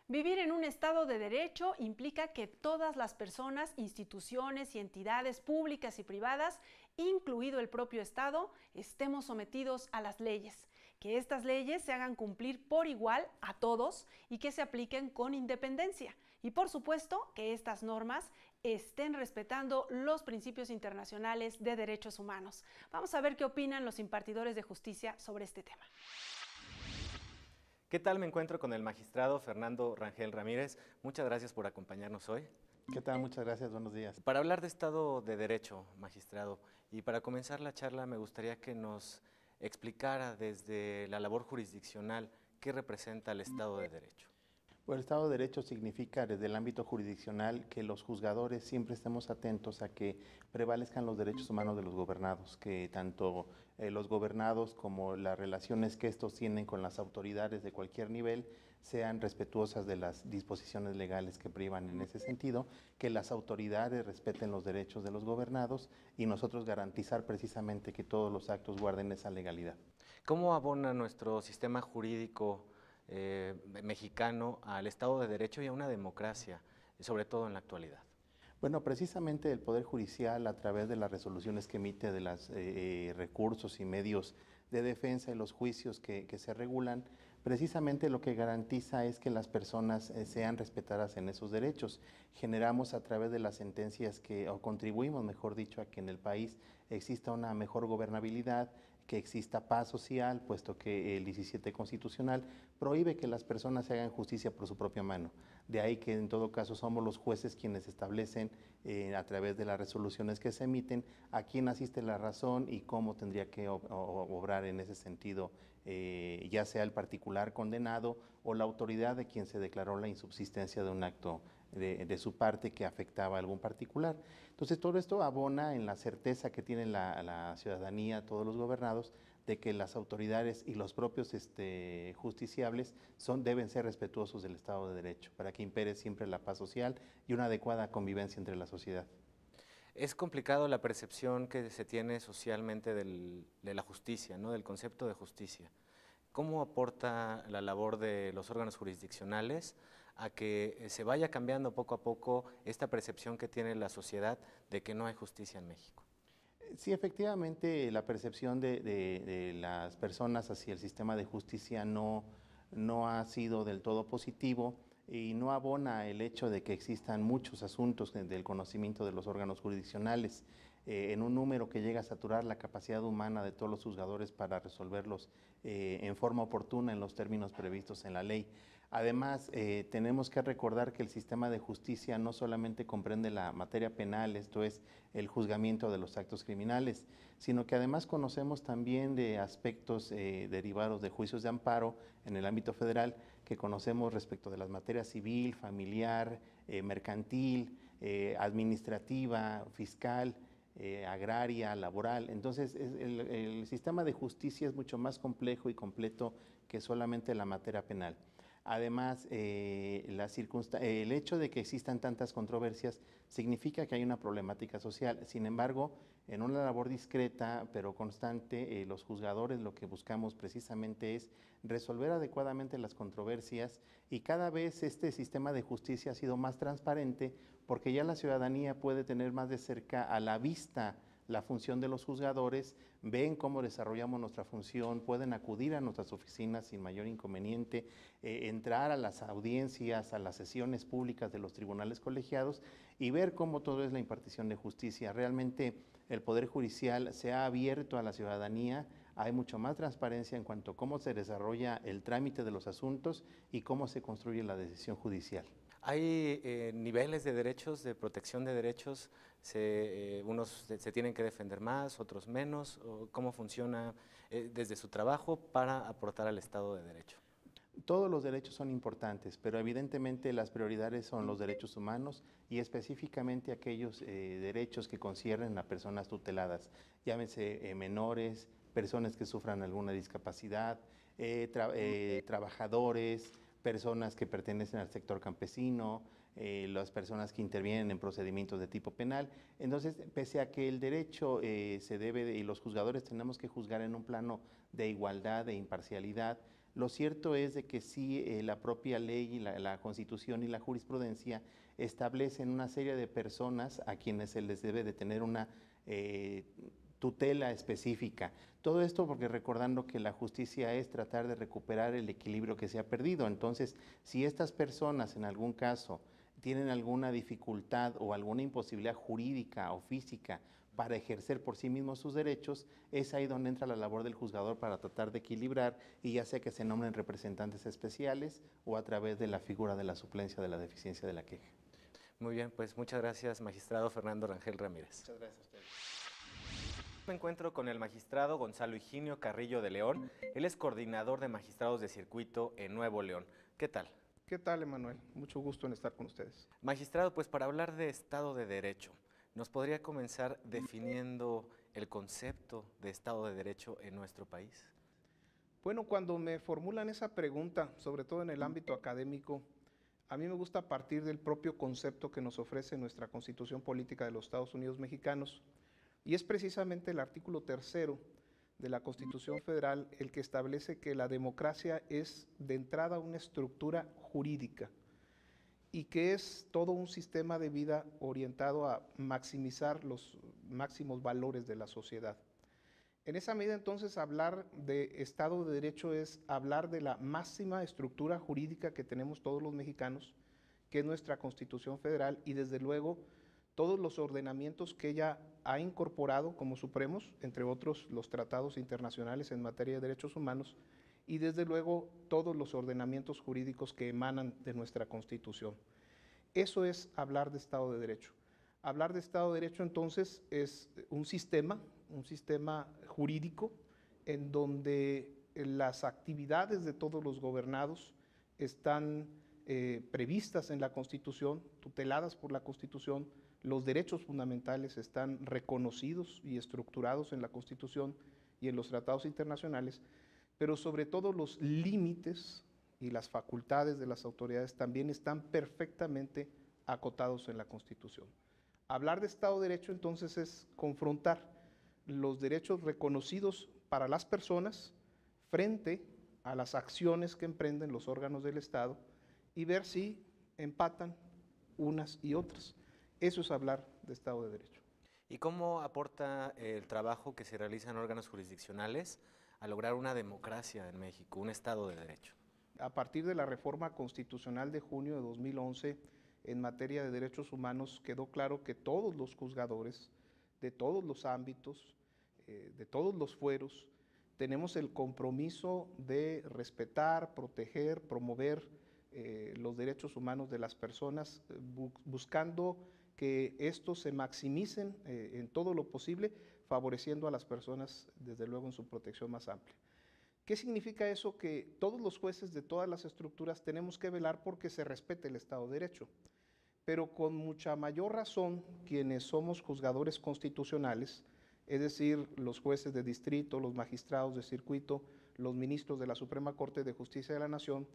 Vivir en un Estado de Derecho implica que todas las personas, instituciones y entidades públicas y privadas, incluido el propio Estado, estemos sometidos a las leyes, que estas leyes se hagan cumplir por igual a todos y que se apliquen con independencia. Y por supuesto que estas normas estén respetando los principios internacionales de derechos humanos. Vamos a ver qué opinan los impartidores de justicia sobre este tema. ¿Qué tal? Me encuentro con el magistrado Fernando Rangel Ramírez. Muchas gracias por acompañarnos hoy. ¿Qué tal? Muchas gracias, buenos días. Para hablar de Estado de Derecho, magistrado, y para comenzar la charla me gustaría que nos explicara desde la labor jurisdiccional qué representa el Estado de Derecho. Bueno, el Estado de Derecho significa desde el ámbito jurisdiccional que los juzgadores siempre estemos atentos a que prevalezcan los derechos humanos de los gobernados, que tanto los gobernados como las relaciones que estos tienen con las autoridades de cualquier nivel sean respetuosas de las disposiciones legales que privan en ese sentido, que las autoridades respeten los derechos de los gobernados y nosotros garantizar precisamente que todos los actos guarden esa legalidad. ¿Cómo abona nuestro sistema jurídico mexicano al Estado de Derecho y a una democracia, sobre todo en la actualidad? Bueno, precisamente el Poder Judicial, a través de las resoluciones que emite, de los recursos y medios de defensa y los juicios que se regulan, precisamente lo que garantiza es que las personas sean respetadas en esos derechos. Generamos a través de las sentencias o contribuimos, mejor dicho, a que en el país exista una mejor gobernabilidad, que exista paz social, puesto que el 17 constitucional prohíbe que las personas se hagan justicia por su propia mano. De ahí que en todo caso somos los jueces quienes establecen a través de las resoluciones que se emiten a quién asiste la razón y cómo tendría que obrar en ese sentido, ya sea el particular condenado o la autoridad de quien se declaró la insubsistencia de un acto de su parte que afectaba a algún particular. Entonces todo esto abona en la certeza que tiene la ciudadanía, todos los gobernados, de que las autoridades y los propios justiciables deben ser respetuosos del Estado de Derecho para que impere siempre la paz social y una adecuada convivencia entre la sociedad. Es complicado la percepción que se tiene socialmente de la justicia, ¿no? Del concepto de justicia. ¿Cómo aporta la labor de los órganos jurisdiccionales a que se vaya cambiando poco a poco esta percepción que tiene la sociedad de que no hay justicia en México? Sí, efectivamente, la percepción de las personas hacia el sistema de justicia no ha sido del todo positivo y no abona el hecho de que existan muchos asuntos del conocimiento de los órganos jurisdiccionales en un número que llega a saturar la capacidad humana de todos los juzgadores para resolverlos en forma oportuna en los términos previstos en la ley. Además, tenemos que recordar que el sistema de justicia no solamente comprende la materia penal, esto es el juzgamiento de los actos criminales, sino que además conocemos también de aspectos derivados de juicios de amparo en el ámbito federal que conocemos respecto de las materias civil, familiar, mercantil, administrativa, fiscal, agraria, laboral. Entonces, el sistema de justicia es mucho más complejo y completo que solamente la materia penal. Además, el hecho de que existan tantas controversias significa que hay una problemática social. Sin embargo, en una labor discreta pero constante, los juzgadores lo que buscamos precisamente es resolver adecuadamente las controversias y cada vez este sistema de justicia ha sido más transparente porque ya la ciudadanía puede tener más de cerca a la vista la función de los juzgadores, ven cómo desarrollamos nuestra función, pueden acudir a nuestras oficinas sin mayor inconveniente, entrar a las audiencias, a las sesiones públicas de los tribunales colegiados y ver cómo todo es la impartición de justicia. Realmente el Poder Judicial se ha abierto a la ciudadanía, hay mucho más transparencia en cuanto a cómo se desarrolla el trámite de los asuntos y cómo se construye la decisión judicial. ¿Hay niveles de derechos, de protección de derechos? ¿Unos se tienen que defender más, otros menos? ¿O cómo funciona desde su trabajo para aportar al Estado de Derecho? Todos los derechos son importantes, pero evidentemente las prioridades son los derechos humanos y específicamente aquellos derechos que conciernen a personas tuteladas, llámense menores, personas que sufran alguna discapacidad, trabajadores, personas que pertenecen al sector campesino, las personas que intervienen en procedimientos de tipo penal. Entonces, pese a que el derecho se debe, y los juzgadores tenemos que juzgar en un plano de igualdad, de imparcialidad, lo cierto es de que sí la propia ley, la Constitución y la jurisprudencia establecen una serie de personas a quienes se les debe de tener una tutela específica. Todo esto porque recordando que la justicia es tratar de recuperar el equilibrio que se ha perdido. Entonces, si estas personas en algún caso tienen alguna dificultad o alguna imposibilidad jurídica o física para ejercer por sí mismos sus derechos, es ahí donde entra la labor del juzgador para tratar de equilibrar, y ya sea que se nombren representantes especiales o a través de la figura de la suplencia de la deficiencia de la queja. Muy bien, pues muchas gracias, magistrado Fernando Rangel Ramírez. Muchas gracias a ustedes. Me encuentro con el magistrado Gonzalo Higinio Carrillo de León. Él es coordinador de magistrados de circuito en Nuevo León. ¿Qué tal? ¿Qué tal, Emanuel? Mucho gusto en estar con ustedes. Magistrado, pues para hablar de Estado de Derecho, ¿nos podría comenzar definiendo el concepto de Estado de Derecho en nuestro país? Bueno, cuando me formulan esa pregunta, sobre todo en el ámbito académico, a mí me gusta partir del propio concepto que nos ofrece nuestra Constitución Política de los Estados Unidos Mexicanos, y es precisamente el artículo 3º de la Constitución Federal el que establece que la democracia es de entrada una estructura jurídica y que es todo un sistema de vida orientado a maximizar los máximos valores de la sociedad. En esa medida, entonces, hablar de Estado de Derecho es hablar de la máxima estructura jurídica que tenemos todos los mexicanos, que es nuestra Constitución Federal, y desde luego todos los ordenamientos que ella ha incorporado como supremos, entre otros los tratados internacionales en materia de derechos humanos, y desde luego todos los ordenamientos jurídicos que emanan de nuestra Constitución. Eso es hablar de Estado de Derecho. Hablar de Estado de Derecho, entonces, es un sistema jurídico en donde las actividades de todos los gobernados están previstas en la Constitución, tuteladas por la Constitución. Los derechos fundamentales están reconocidos y estructurados en la Constitución y en los tratados internacionales, pero sobre todo los límites y las facultades de las autoridades también están perfectamente acotados en la Constitución. Hablar de Estado de Derecho, entonces, es confrontar los derechos reconocidos para las personas frente a las acciones que emprenden los órganos del Estado y ver si empatan unas y otras. Eso es hablar de Estado de Derecho. ¿Y cómo aporta el trabajo que se realiza en órganos jurisdiccionales a lograr una democracia en México, un Estado de Derecho? A partir de la reforma constitucional de junio de 2011 en materia de derechos humanos, quedó claro que todos los juzgadores, de todos los ámbitos, de todos los fueros, tenemos el compromiso de respetar, proteger, promover los derechos humanos de las personas, buscando que estos se maximicen en todo lo posible, favoreciendo a las personas, desde luego, en su protección más amplia. ¿Qué significa eso? Que todos los jueces de todas las estructuras tenemos que velar porque se respete el Estado de Derecho, pero con mucha mayor razón quienes somos juzgadores constitucionales, es decir, los jueces de distrito, los magistrados de circuito, los ministros de la Suprema Corte de Justicia de la Nación,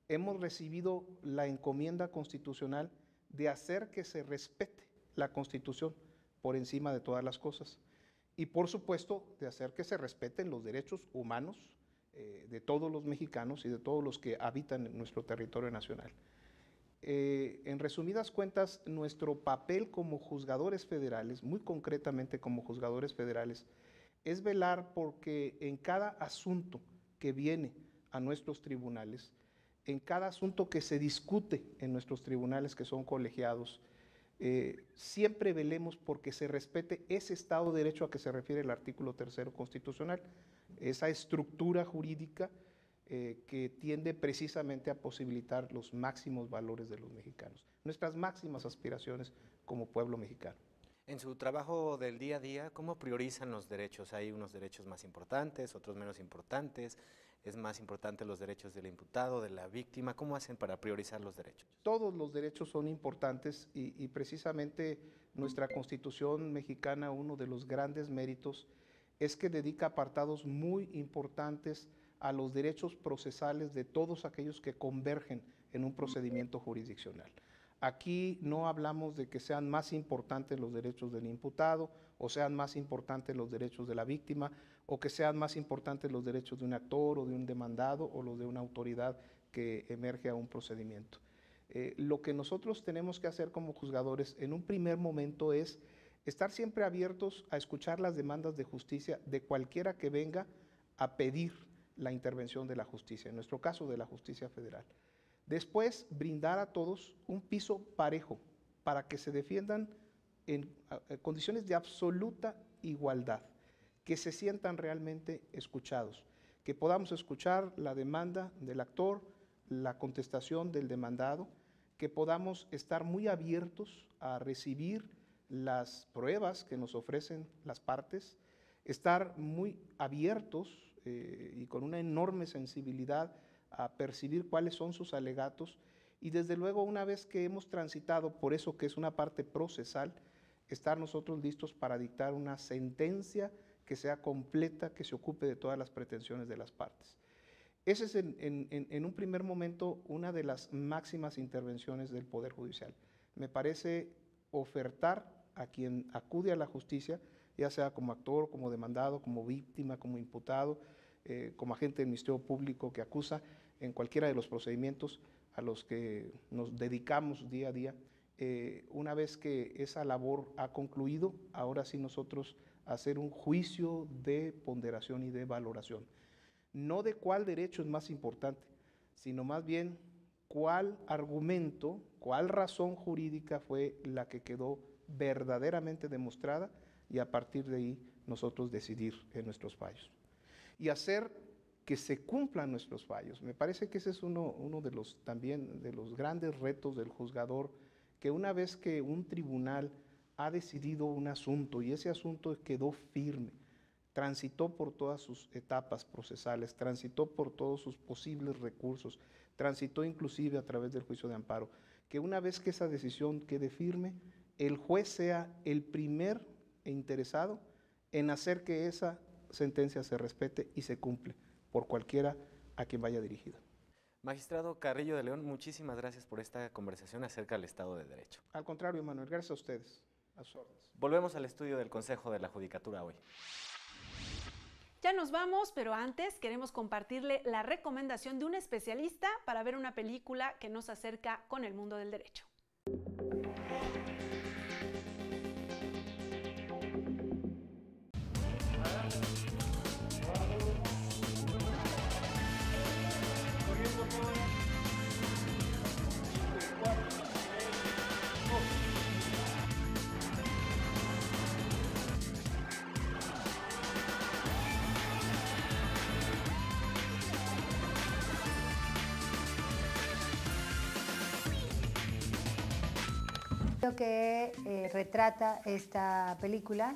hemos recibido la encomienda constitucional de hacer que se respete la Constitución por encima de todas las cosas y, por supuesto, de hacer que se respeten los derechos humanos de todos los mexicanos y de todos los que habitan en nuestro territorio nacional. En resumidas cuentas, nuestro papel como juzgadores federales, muy concretamente como juzgadores federales, es velar porque en cada asunto que viene a nuestros tribunales, en cada asunto que se discute en nuestros tribunales que son colegiados, siempre velemos porque se respete ese Estado de Derecho a que se refiere el artículo 3º constitucional, esa estructura jurídica que tiende precisamente a posibilitar los máximos valores de los mexicanos, nuestras máximas aspiraciones como pueblo mexicano. En su trabajo del día a día, ¿cómo priorizan los derechos? ¿Hay unos derechos más importantes, otros menos importantes? ¿Es más importante los derechos del imputado, de la víctima? ¿Cómo hacen para priorizar los derechos? Todos los derechos son importantes y precisamente nuestra Constitución mexicana, uno de los grandes méritos, es que dedica apartados muy importantes a los derechos procesales de todos aquellos que convergen en un procedimiento jurisdiccional. Aquí no hablamos de que sean más importantes los derechos del imputado o sean más importantes los derechos de la víctima o que sean más importantes los derechos de un actor o de un demandado o los de una autoridad que emerge a un procedimiento. Lo que nosotros tenemos que hacer como juzgadores en un primer momento es estar siempre abiertos a escuchar las demandas de justicia de cualquiera que venga a pedir la intervención de la justicia, en nuestro caso de la justicia federal. Después, brindar a todos un piso parejo para que se defiendan en condiciones de absoluta igualdad, que se sientan realmente escuchados, que podamos escuchar la demanda del actor, la contestación del demandado, que podamos estar muy abiertos a recibir las pruebas que nos ofrecen las partes, estar muy abiertos y con una enorme sensibilidad a percibir cuáles son sus alegatos y desde luego una vez que hemos transitado por eso que es una parte procesal, estar nosotros listos para dictar una sentencia que sea completa, que se ocupe de todas las pretensiones de las partes. Esa es en un primer momento una de las máximas intervenciones del Poder Judicial. Me parece ofertar a quien acude a la justicia, ya sea como actor, como demandado, como víctima, como imputado, como agente del Ministerio Público que acusa, en cualquiera de los procedimientos a los que nos dedicamos día a día. Una vez que esa labor ha concluido, ahora sí nosotros hacer un juicio de ponderación y de valoración. No de cuál derecho es más importante, sino más bien cuál argumento, cuál razón jurídica fue la que quedó verdaderamente demostrada y a partir de ahí nosotros decidir en nuestros fallos. Y hacer que se cumplan nuestros fallos. Me parece que ese es uno de los también de los grandes retos del juzgador, que una vez que un tribunal ha decidido un asunto y ese asunto quedó firme, transitó por todas sus etapas procesales, transitó por todos sus posibles recursos, transitó inclusive a través del juicio de amparo, que una vez que esa decisión quede firme, el juez sea el primer interesado en hacer que esa sentencia se respete y se cumple por cualquiera a quien vaya dirigida. Magistrado Carrillo de León, muchísimas gracias por esta conversación acerca del Estado de Derecho. Al contrario, Manuel, gracias a ustedes. A sus órdenes. Volvemos al estudio del Consejo de la Judicatura hoy. Ya nos vamos, pero antes queremos compartirle la recomendación de un especialista para ver una película que nos acerca con el mundo del derecho. Lo que retrata esta película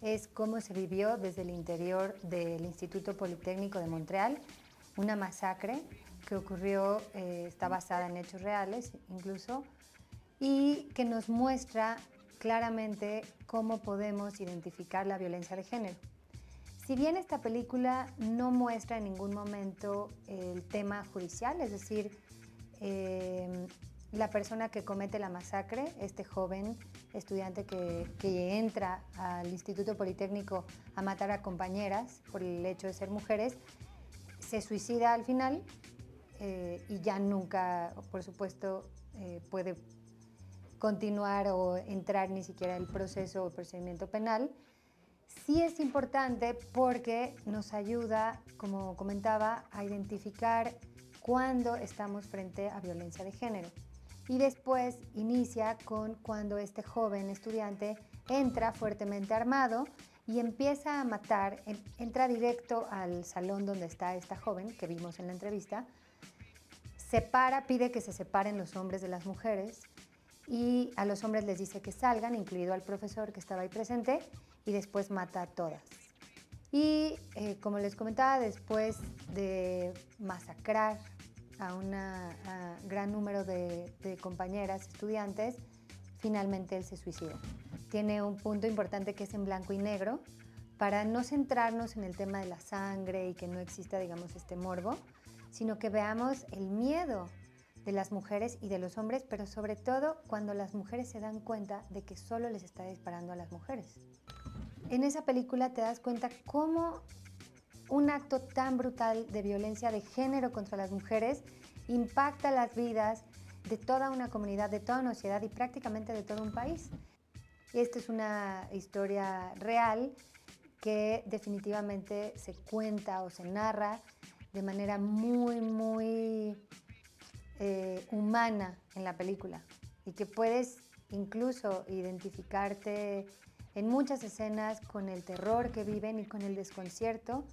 es cómo se vivió desde el interior del Instituto Politécnico de Montreal, una masacre que ocurrió, está basada en hechos reales incluso, y que nos muestra claramente cómo podemos identificar la violencia de género. Si bien esta película no muestra en ningún momento el tema judicial, es decir, la persona que comete la masacre, este joven estudiante que entra al Instituto Politécnico a matar a compañeras por el hecho de ser mujeres, se suicida al final y ya nunca, por supuesto, puede continuar o entrar ni siquiera el proceso o procedimiento penal. Sí es importante porque nos ayuda, como comentaba, a identificar cuándo estamos frente a violencia de género. Y después inicia con cuando este joven estudiante entra fuertemente armado y empieza a matar, entra directo al salón donde está esta joven que vimos en la entrevista, pide que se separen los hombres de las mujeres y a los hombres les dice que salgan, incluido al profesor que estaba ahí presente, y después mata a todas. Y como les comentaba, después de masacrar a un gran número de compañeras estudiantes, finalmente él se suicida. Tiene un punto importante que es en blanco y negro, para no centrarnos en el tema de la sangre y que no exista, digamos, este morbo, sino que veamos el miedo de las mujeres y de los hombres, pero sobre todo cuando las mujeres se dan cuenta de que solo les está disparando a las mujeres. En esa película te das cuenta cómo un acto tan brutal de violencia de género contra las mujeres impacta las vidas de toda una comunidad, de toda una sociedad y prácticamente de todo un país. Y esta es una historia real que definitivamente se cuenta o se narra de manera muy, muy humana en la película y que puedes incluso identificarte en muchas escenas con el terror que viven y con el desconcierto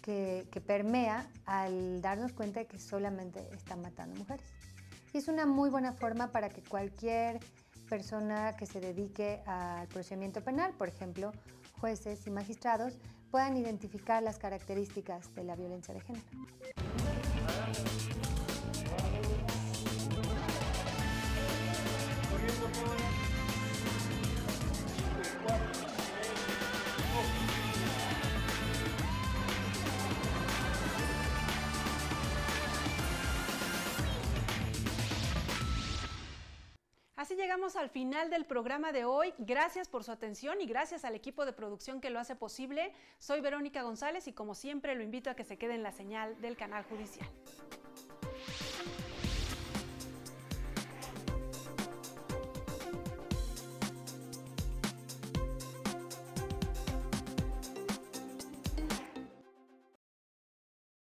que permea al darnos cuenta de que solamente están matando mujeres. Y es una muy buena forma para que cualquier persona que se dedique al procedimiento penal, por ejemplo, jueces y magistrados, puedan identificar las características de la violencia de género. Así llegamos al final del programa de hoy. Gracias por su atención y gracias al equipo de producción que lo hace posible. Soy Verónica González y como siempre lo invito a que se quede en la señal del canal judicial.